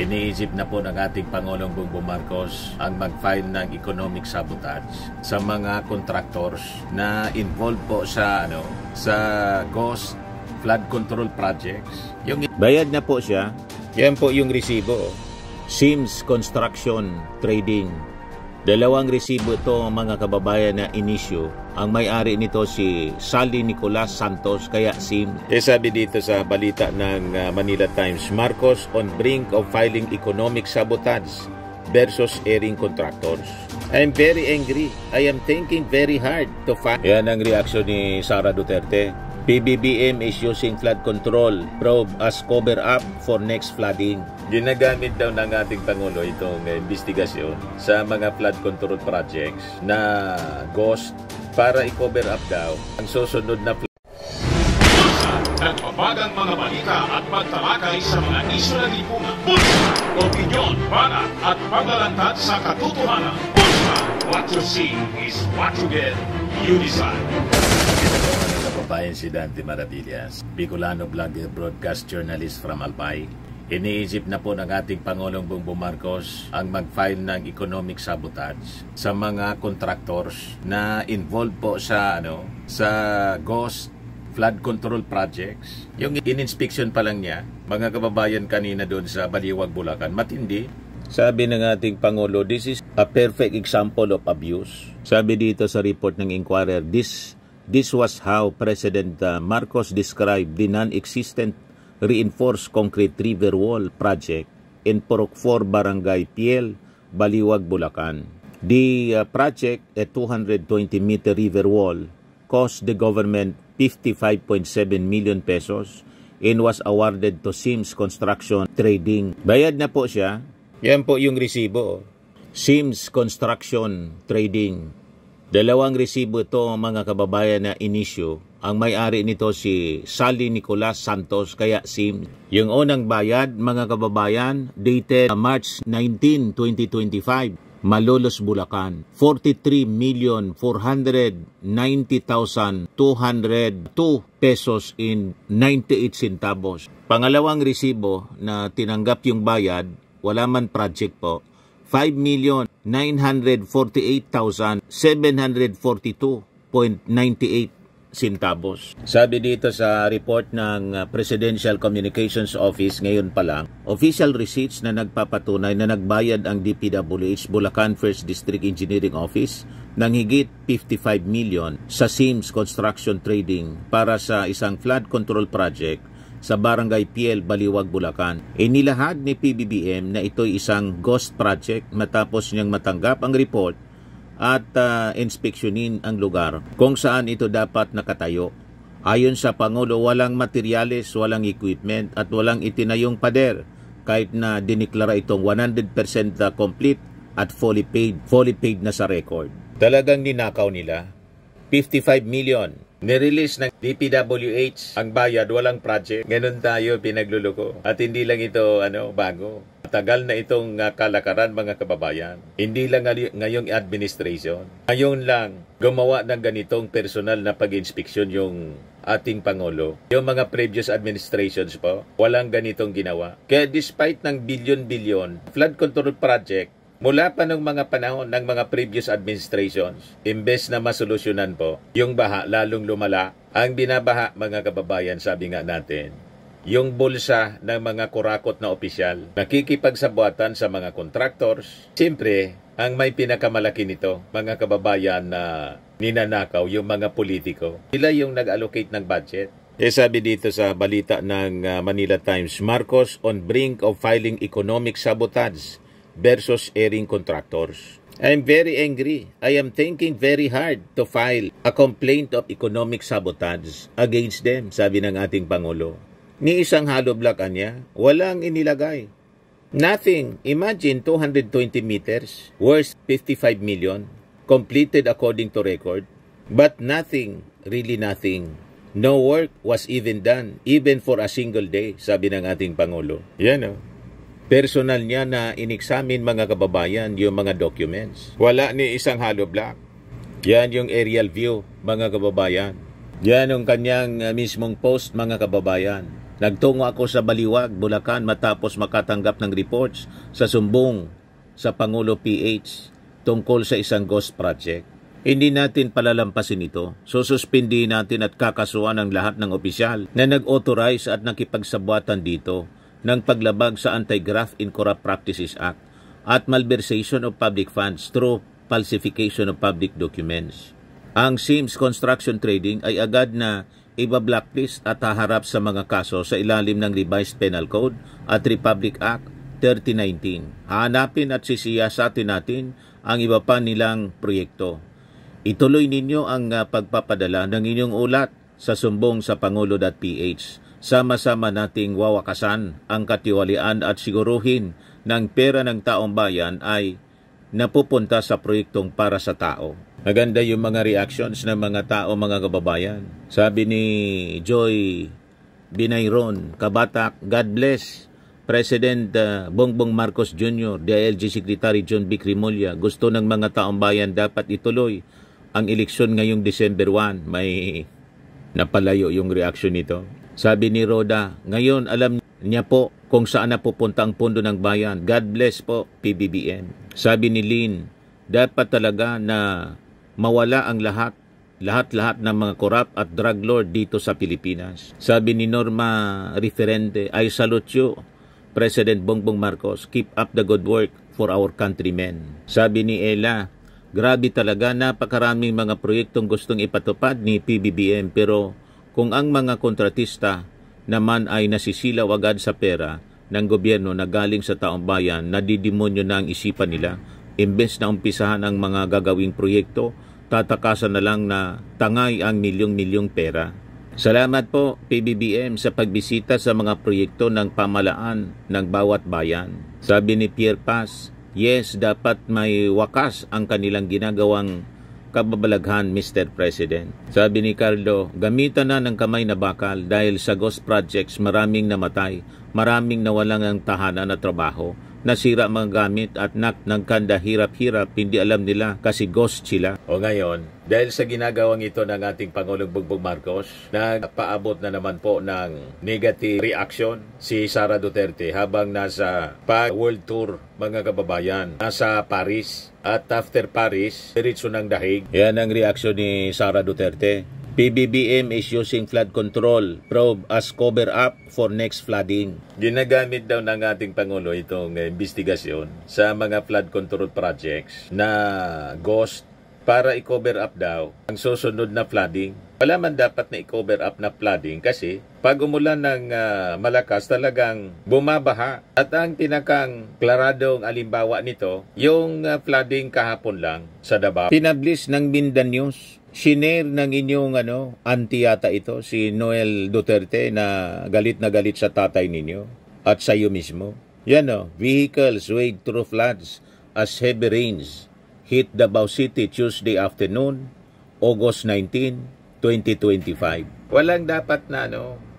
Iniisip na po ng ating Pangulong Bongbong Marcos ang mag-file ng economic sabotage sa mga contractors na involved po sa ghost flood control projects. Yung bayad na po siya. Yan po yung resibo. Sims Construction Trading. Dalawang resibo ito, mga kababayan, na inisyu. Ang may-ari nito si Sally Nicolas Santos, kaya SIM. Sabi dito sa balita ng Manila Times, Marcos on brink of filing economic sabotage versus airing contractors. I'm very angry. I am thinking very hard to file. Yan ang reaksyon ni Sara Duterte. PBBM is using flood control probe as cover up for next flooding. Ginagamit daw ng ating Pangulo itong investigasyon sa mga flood control projects na ghost para i-cover up daw ang susunod na flood. Nagpapagang mga balita at pagtalakay sa mga isyu na lipungan. Bulsa! Opinyon, banat at paglalantad sa katotohanan. Bulsa! What you see is what you get. You decide. Kababayan si Dante Maravillas, Bicolano vlogger, broadcast journalist from Albay. Iniisip na po ng ating Pangulong Bongbong Marcos ang mag-file ng economic sabotage sa mga contractors na involved po sa ghost flood control projects. Yung in-inspection pa lang niya, mga kababayan, kanina doon sa Baliwag, Bulacan, matindi. Sabi ng ating Pangulo, this is a perfect example of abuse. Sabi dito sa report ng Inquirer, This was how President Marcos described the non-existent reinforced concrete river wall project in Purok 4, Barangay Piel, Baliwag, Bulacan. The project, a 220-meter river wall, cost the government 55.7 million pesos and was awarded to Sims Construction Trading. Bayad na po siya. Yan po yung resibo. Sims Construction Trading. Dalawang resibo ito, mga kababayan, na inisyu. Ang may-ari nito si Sally Nicolas Santos, kaya SIM. Yung unang bayad, mga kababayan, dated March 19, 2025, Malolos, Bulacan. 43,490,202 pesos in 98 centavos. Pangalawang resibo na tinanggap yung bayad, wala man project po, 5,948,742.98 centavos. Sabi dito sa report ng Presidential Communications Office ngayon pa lang, official receipts na nagpapatunay na nagbayad ang DPWH Bulacan 1st District Engineering Office ng higit 55 million sa Sims Construction Trading para sa isang flood control project sa Barangay Piel, Baliwag, Bulacan. Inilahad ni PBBM na ito'y isang ghost project matapos niyang matanggap ang report at inspeksyonin ang lugar kung saan ito dapat nakatayo. Ayon sa Pangulo, walang materyales, walang equipment at walang itinayong pader kahit na diniklara itong 100% complete at fully paid na sa record. Talagang ninakaw nila. 55 million. Nirelease ng DPWH ang bayad, walang project. Ganun tayo pinagluluko. At hindi lang ito bago. Tagal na itong kalakaran, mga kababayan. Hindi lang ngayong administration. Ngayon lang gumawa ng ganitong personal na pag-inspeksyon yung ating Pangulo. Yung mga previous administrations po, walang ganitong ginawa. Kaya despite ng bilyon-bilyon flood control project, mula pa ng mga panahon ng mga previous administrations, imbes na masolusyonan po yung baha, lalong lumala. Ang binabaha, mga kababayan, sabi nga natin, yung bulsa ng mga kurakot na opisyal, nakikipagsabuatan sa mga contractors. Siyempre, ang may pinakamalaki nito, mga kababayan, na ninanakaw yung mga politiko. Sila yung nag-allocate ng budget. Sabi dito sa balita ng Manila Times, Marcos on brink of filing economic sabotage versus airing contractors. I'm very angry. I am thinking very hard to file a complaint of economic sabotage against them, sabi ng ating Pangulo. Ni isang hollow block niya, walang inilagay. Nothing. Imagine 220 meters, worth 55 million, completed according to record, but nothing, really nothing. No work was even done, even for a single day, sabi ng ating Pangulo. Yan o. Personal niya na inexamine, mga kababayan, yung mga documents. Wala ni isang hollow block. Yan yung aerial view, mga kababayan. Yan yung kanyang mismong post, mga kababayan. Nagtungo ako sa Baliwag, Bulacan matapos makatanggap ng reports sa sumbong sa Pangulo PH tungkol sa isang ghost project. Hindi natin palalampasin ito. Sususpindihin natin at kakasuhan ang lahat ng opisyal na nag-authorize at nakipagsabuatan dito ng paglabag sa Anti-Graft in Corrupt Practices Act at malversation of public funds through falsification of public documents. Ang Sims Construction Trading ay agad na iba-blacklist at haharap sa mga kaso sa ilalim ng Revised Penal Code at Republic Act 3019. Hahanapin at sisiyasatin natin ang iba pa nilang proyekto. Ituloy ninyo ang pagpapadala ng inyong ulat sa sumbong sa Pangulo.ph. Sama-sama nating wawakasan ang katiwalian at siguruhin ng pera ng taong bayan ay napupunta sa proyektong para sa tao. Maganda yung mga reactions ng mga tao, mga kababayan. Sabi ni Joy Binayron, Kabatak, God bless President Bongbong Marcos Jr., DILG Secretary John B. Crimolia. Gusto ng mga taong bayan dapat ituloy ang eleksyon ngayong December 1. May napalayo yung reaksyon nito. Sabi ni Roda, ngayon alam niya po kung saan napupunta ang pundo ng bayan. God bless po, PBBM. Sabi ni Lynn, dapat talaga na mawala ang lahat-lahat ng mga corrupt at drug lord dito sa Pilipinas. Sabi ni Norma Referente, I salute you, President Bongbong Marcos. Keep up the good work for our countrymen. Sabi ni Ella, grabe talaga, napakaraming mga proyektong gustong ipatupad ni PBBM pero kung ang mga kontratista naman ay nasisilaw agad sa pera ng gobyerno na galing sa taong bayan, nadidemonyo na ang isipan nila. Imbes na umpisahan ang mga gagawing proyekto, tatakasan na lang na tangay ang milyong-milyong pera. Salamat po PBBM sa pagbisita sa mga proyekto ng pamalaan ng bawat bayan. Sabi ni Pierre Paz, yes, dapat may wakas ang kanilang ginagawang kababalaghan, Mr. President. Sabi ni Carlo, gamitan na ng kamay na bakal dahil sa ghost projects maraming namatay, maraming nawalang ang tahanan at trabaho, nasira mga gamit at nagkanda hirap-hirap, hindi alam nila kasi ghost sila. O ngayon, dahil sa ginagawang ito ng ating Pangulong Bongbong Marcos, nagpaabot na naman po ng negative reaction si Sara Duterte habang nasa world tour, mga kababayan, nasa Paris. At after Paris, diretso ng dahig. Yan ang reaksyon ni Sara Duterte. PBBM is using flood control probe as cover up for next flooding. Ginagamit daw ng ating Pangulo itong investigasyon sa mga flood control projects na ghost para i-cover up daw ang susunod na flooding. Wala man dapat na i-cover up na flooding kasi pag umulan ng malakas talagang bumabaha. At ang pinakang klaradong alimbawa nito, yung flooding kahapon lang sa Davao. Pinablis ng Mindanews. Shinare ng inyong auntie yata ito, si Noel Duterte, na galit sa tatay ninyo at sa iyo mismo. Yan vehicles wade through floods as heavy rains hit Davao City Tuesday afternoon, August 19, 2025. Walang dapat na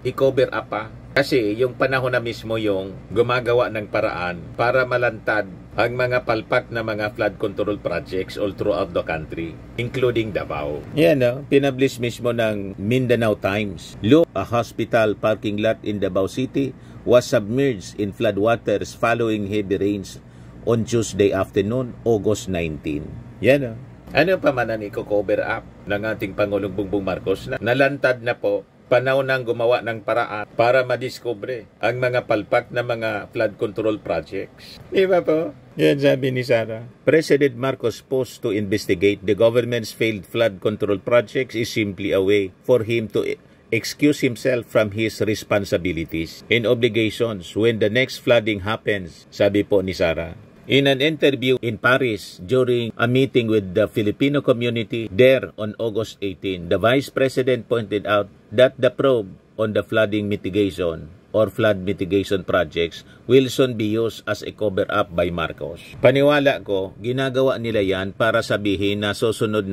i-cover up pa. Kasi yung panahon na mismo yung gumagawa ng paraan para malantad ang mga palpak na mga flood control projects all throughout the country, including Davao. Yan pinablis mismo ng Mindanao Times. Look, a hospital parking lot in Davao City was submerged in flood waters following heavy rains on Tuesday afternoon, August 19. Yan Ano pa man ang i-cover up ng ating Pangulong Bongbong Marcos na nalantad na po, panahon nang gumawa ng paraan para madiskubre ang mga palpak na mga flood control projects. Di ba po? Yan sabi ni Sara. President Marcos post to investigate the government's failed flood control projects is simply a way for him to excuse himself from his responsibilities and obligations when the next flooding happens, sabi po ni Sara. In an interview in Paris during a meeting with the Filipino community there on August 18, the Vice President pointed out that the probe on the flooding mitigation or flood mitigation projects will soon be used as a cover-up by Marcos. Paniwala ko, ginagawa nila yan para sabihin na sa susunod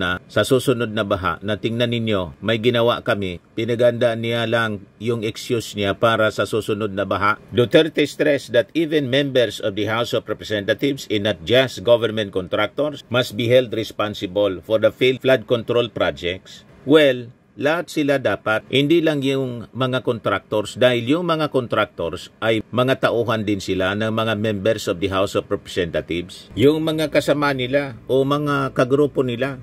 na baha na tingnan ninyo, may ginawa kami, pinaganda niya lang yung excuse niya para sa susunod na baha. Duterte stressed that even members of the House of Representatives and not just government contractors must be held responsible for the failed flood control projects. Well, lahat sila dapat, hindi lang yung mga contractors, dahil yung mga contractors ay mga tauhan din sila ng mga members of the House of Representatives. Yung mga kasama nila o mga kagrupo nila,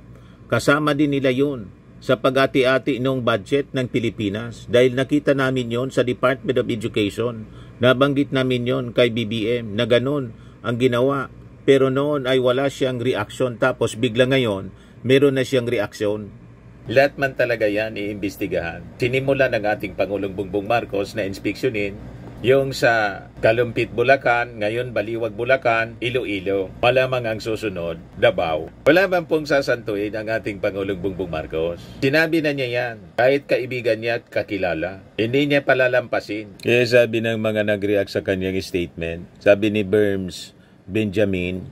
kasama din nila yun sa pag-ati-ati ng budget ng Pilipinas. Dahil nakita namin yon sa Department of Education. Nabanggit namin yon kay BBM na ganun ang ginawa. Pero noon ay wala siyang reaksyon, tapos bigla ngayon, meron na siyang reaksyon. Lahat man talaga yan iimbestigahan. Sinimula ng ating Pangulong Bongbong Marcos na inspeksyonin yung sa Kalumpit, Bulacan, ngayon Baliwag, Bulacan, Iloilo. Malamang ang susunod, Davao. Wala man pong sasantuin ang ating Pangulong Bongbong Marcos. Sinabi na niya yan, kahit kaibigan niya at kakilala. Hindi niya palalampasin. Kaya sabi ng mga nag-react sa kanyang statement, sabi ni Benjamin,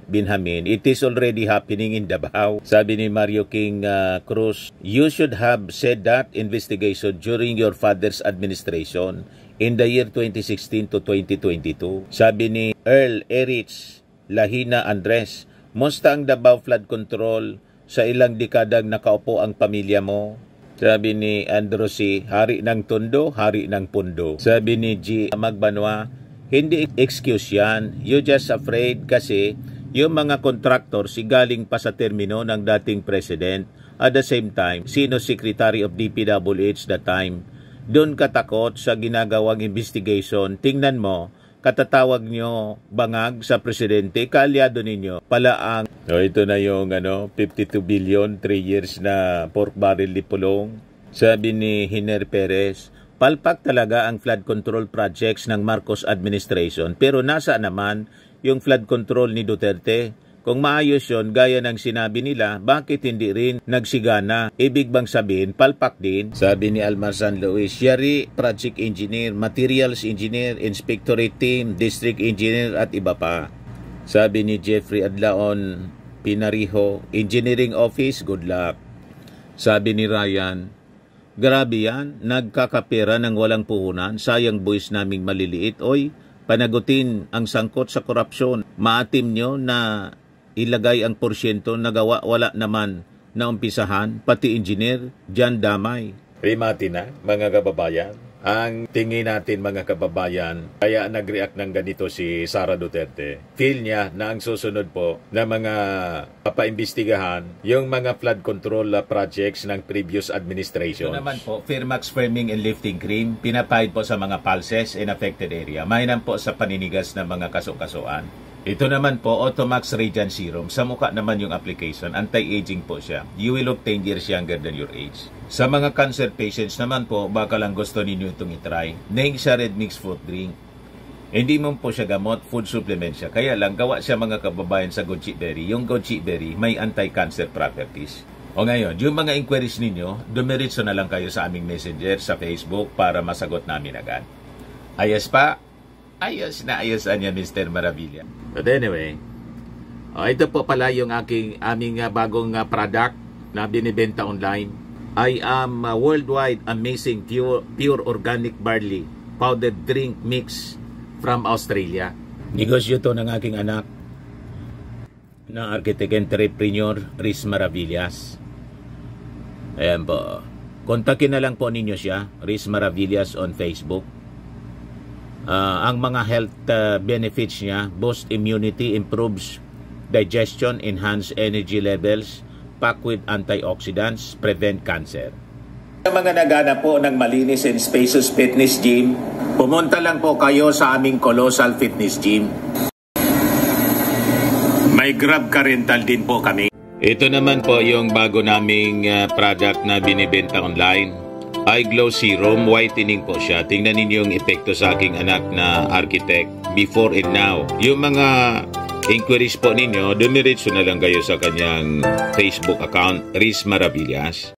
it is already happening in Davao. Sabi ni Mario King Cruz, you should have said that investigation during your father's administration in the year 2016 to 2022. Sabi ni Earl Erich Lahina Andres, musta ang Davao flood control sa ilang dekadang nakaupo ang pamilya mo? Sabi ni Andrew C., hari ng Tondo, hari ng Pundo. Sabi ni G. Magbanwa, hindi excuse yan. You're just afraid kasi yung mga contractors galing pa sa termino ng dating president. At the same time, sino Secretary of DPWH that time? Doon katakot sa ginagawang investigation. Tingnan mo, katatawag nyo bangag sa presidente, kaalyado ninyo. Pala ang, ito na yung 52 billion, 3 years na pork barrel lipulong. Sabi ni Hiner Perez, palpak talaga ang flood control projects ng Marcos administration, pero nasa naman yung flood control ni Duterte? Kung maayos yun, gaya ng sinabi nila, bakit hindi rin nagsigana? Ibig bang sabihin, palpak din? Sabi ni Almar San Luis, Yari, project engineer, materials engineer, inspectorate team, district engineer at iba pa. Sabi ni Jeffrey Adlaon Pinariho, engineering office, good luck. Sabi ni Ryan, grabe yan, nagkakapera ng walang puhunan, sayang boys naming maliliit. Oy, panagutin ang sangkot sa korupsyon. Maatim nyo na ilagay ang porsyento nagawa, wala naman na umpisahan, pati engineer, dyan damay. Rimati na, mga kababayan. Ang tingin natin mga kababayan, kaya nag-react ng ganito si Sara Duterte. Feel niya na ang susunod po na mga papaimbestigahan yung mga flood control projects ng previous administration. Ito naman po, Firmax Firming and Lifting Cream, pinapahid po sa mga pulses in affected area. Mainam po sa paninigas ng mga kaso-kasuan. Ito naman po, Automax Radiant Serum. Sa mukha naman yung application, anti-aging po siya. You will look 10 years younger than your age. Sa mga cancer patients naman po, baka lang gusto ninyo itong itry. Neng siya red mixed fruit drink. Hindi mo po siya gamot, food supplement siya. Kaya lang, gawa siya mga kababayan sa goji berry. Yung goji berry, may anti-cancer properties. O ngayon, yung mga inquiries ninyo, dumiritso na lang kayo sa aming messenger sa Facebook para masagot namin agad. Ayos pa? Ayos na ayos niya, Mr. Maravilla. But anyway, ito po pala yung aming bagong product na binibenta online. I am worldwide amazing pure organic barley powdered drink mix from Australia. Negosyo to ng aking anak na architect entrepreneur Riz Maravillas. Ayan po. Kontakin na lang po ninyo siya, Riz Maravillas on Facebook. Ang mga health benefits niya, boost immunity, improves digestion, enhance energy levels, packed with antioxidants, prevent cancer. Sa mga nagana po ng malinis and spacious fitness gym, pumunta lang po kayo sa aming Colossal Fitness Gym. May Grab car rental din po kami. Ito naman po yung bago naming product na binibenta online. Eye Glow Serum, whitening po siya. Tingnan ninyo yung epekto sa aking anak na architect before and now. Yung mga inquiries po ninyo, dumiretso na lang kayo sa kanyang Facebook account, Riz Maravillas.